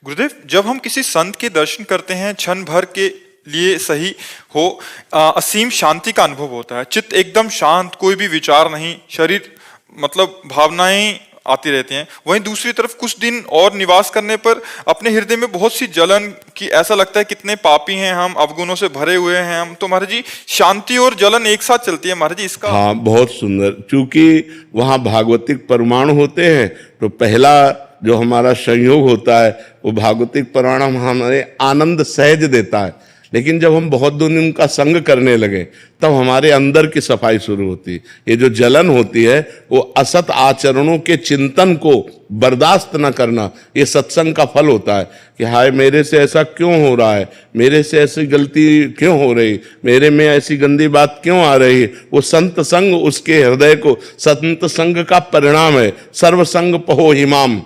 गुरुदेव, जब हम किसी संत के दर्शन करते हैं, क्षण भर के लिए सही हो, असीम शांति का अनुभव होता है। चित्त एकदम शांत, कोई भी विचार नहीं, शरीर मतलब भावनाएं आती रहती हैं। वहीं दूसरी तरफ कुछ दिन और निवास करने पर अपने हृदय में बहुत सी जलन की, ऐसा लगता है कितने पापी हैं हम, अवगुणों से भरे हुए हैं हम। तो महाराज जी, शांति और जलन एक साथ चलती है महाराज जी, इसका? हाँ, बहुत सुंदर। चूंकि वहाँ भागवतिक परमाणु होते हैं, तो पहला जो हमारा संयोग होता है वो भागवतिक परमाणु हमें आनंद सहज देता है। लेकिन जब हम बहुत दिन उनका संग करने लगे तब हमारे अंदर की सफाई शुरू होती है। ये जो जलन होती है वो असत आचरणों के चिंतन को बर्दाश्त न करना, ये सत्संग का फल होता है कि हाय मेरे से ऐसा क्यों हो रहा है, मेरे से ऐसी गलती क्यों हो रही, मेरे में ऐसी गंदी बात क्यों आ रही है। वो संत संग उसके हृदय को, संत संग का परिणाम है। सर्व संग पहो हिमाम,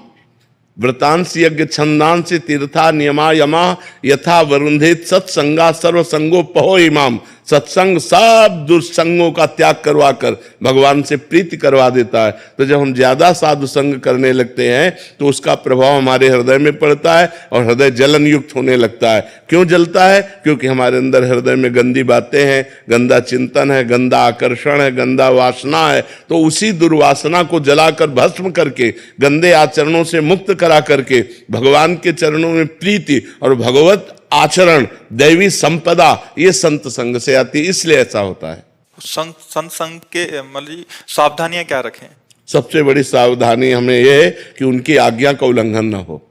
व्रतांश यज्ञ छंदांश तीर्था नियमा यमा यथा वरुंधित सत्संगा सर्व संगो पहो इमाम। सत्संग सब दुर्संगों का त्याग करवा कर भगवान से प्रीति करवा देता है। तो जब हम ज्यादा साधु संग करने लगते हैं तो उसका प्रभाव हमारे हृदय में पड़ता है और हृदय जलन युक्त होने लगता है। क्यों जलता है? क्योंकि हमारे अंदर हृदय में गंदी बातें हैं, गंदा चिंतन है, गंदा आकर्षण है, गंदा वासना है। तो उसी दुर्वासना को जलाकर भस्म करके, गंदे आचरणों से मुक्त करा करके भगवान के चरणों में प्रीति और भगवत आचरण, दैवी संपदा, ये संत संग से आती है। इसलिए ऐसा होता है। संत संग के मतलब सावधानियां क्या रखें? सबसे बड़ी सावधानी हमें यह है कि उनकी आज्ञा का उल्लंघन न हो।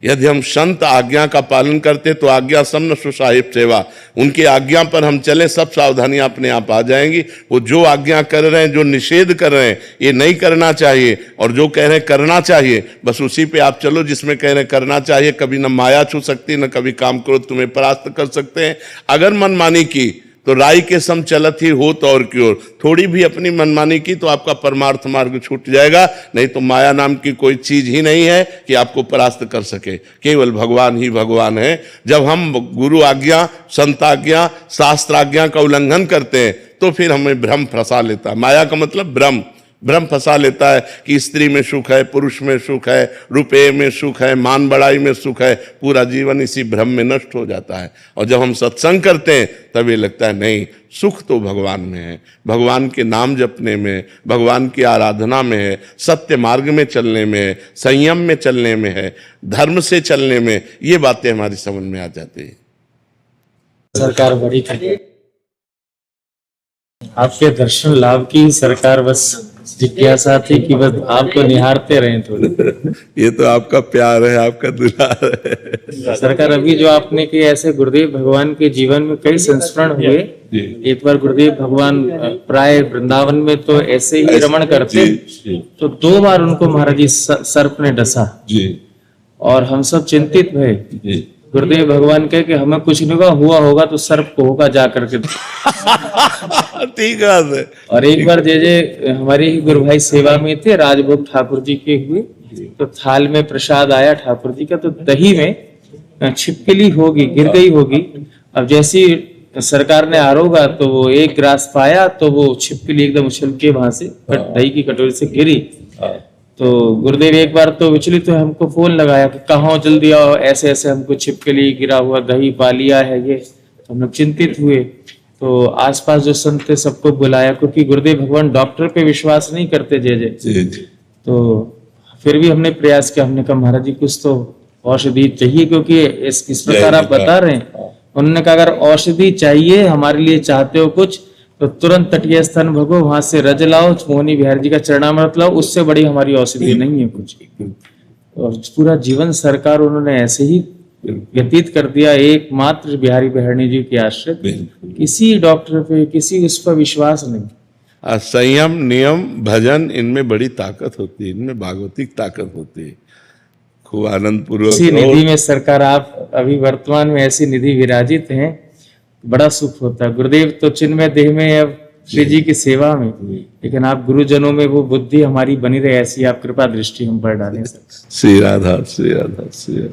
यदि हम संत आज्ञा का पालन करते तो आज्ञा समन सुसाहिब सेवा, उनकी आज्ञा पर हम चले, सब सावधानियां अपने आप आ जाएंगी। वो जो आज्ञा कर रहे हैं, जो निषेध कर रहे हैं, ये नहीं करना चाहिए, और जो कह रहे हैं करना चाहिए, बस उसी पे आप चलो जिसमें कह रहे हैं करना चाहिए। कभी न माया छू सकती, न कभी काम क्रोध तुम्हें परास्त कर सकते हैं। अगर मनमानी की तो राई के सम चलत ही हो तो और की ओर, थोड़ी भी अपनी मनमानी की तो आपका परमार्थ मार्ग छूट जाएगा। नहीं तो माया नाम की कोई चीज ही नहीं है कि आपको परास्त कर सके, केवल भगवान ही भगवान है। जब हम गुरु आज्ञा, संत आज्ञा, शास्त्र आज्ञा का उल्लंघन करते हैं तो फिर हमें भ्रम फंसा लेता है। माया का मतलब भ्रम फंसा लेता है कि स्त्री में सुख है, पुरुष में सुख है, रुपये में सुख है, मान बढ़ाई में सुख है। पूरा जीवन इसी भ्रम में नष्ट हो जाता है। और जब हम सत्संग करते हैं तब ये लगता है नहीं, सुख तो भगवान में है, भगवान के नाम जपने में, भगवान की आराधना में है, सत्य मार्ग में चलने में है, संयम में चलने में है, धर्म से चलने में। ये बातें हमारी समझ में आ जाती है। सरकार बड़ी थी, आपके दर्शन लाभ की सरकार बस जिज्ञासा थी कि बस आपको निहारते रहे थोड़े। ये तो आपका प्यार है, आपका दुलार है। सरकार, अभी जो आपने कि ऐसे गुरुदेव भगवान के जीवन में कई संस्मरण हुए। एक बार गुरुदेव भगवान प्राय वृंदावन में तो ऐसे ही रमण करते, तो 2 बार उनको महाराज जी सर्प ने डसा और हम सब चिंतित भये। गुरुदेव भगवान कहे कि हमें कुछ नहीं हुआ होगा तो सर्प को होगा जा करके। ठीक है। और एक बार जे हमारे ही गुरु भाई सेवा में थे, राजभोग ठाकुर जी के हुए, तो थाल में प्रसाद आया ठाकुर जी का, तो दही में छिपकली होगी, गिर गई होगी। अब जैसी सरकार ने आरोगा तो वो एक ग्रास पाया तो वो छिपकली एकदम उछल के वहां से दही की कटोरी से गिरी। तो गुरुदेव एक बार तो विचलित तो हमको फोन लगाया कि कहाँ जल्दी आओ, ऐसे ऐसे हमको छिपकली, गिरा हुआ दही पा लिया है ये। तो हम लोग चिंतित हुए, तो आसपास जो संत थे सबको बुलाया, क्योंकि गुरुदेव भगवान डॉक्टर पे विश्वास नहीं करते जय। तो फिर भी हमने प्रयास किया, हमने कहा महाराज जी कुछ तो औषधि चाहिए, क्योंकि इस प्रकार आप बता रहे हैं। उन्होंने कहा अगर औषधि चाहिए, हमारे लिए चाहते हो कुछ, तो तुरंत तटीय स्थान भगो, वहां से रज लाओ, मोहनी बिहारी जी का चरणामृत लाओ, उससे बड़ी हमारी औषधि नहीं है कुछ। और पूरा जीवन सरकार उन्होंने ऐसे ही व्यतीत कर दिया, एकमात्र बिहारी बिहारी जी के आश्रित, किसी डॉक्टर पे, किसी उस पर विश्वास नहीं। संयम, नियम, भजन, इनमें बड़ी ताकत होती है, इनमें भागवतिक ताकत होती है। खूब आनंद पूर्वक इसी निधि में सरकार आप अभी वर्तमान में ऐसी निधि विराजित हैं, बड़ा सुख होता है। गुरुदेव तो चिन्मय देह में, अब श्री जी की सेवा में, लेकिन आप गुरुजनों में वो बुद्धि हमारी बनी रहे, ऐसी आप कृपा दृष्टि हम पर डालें। श्री राधा, श्री राधा, श्री राधा।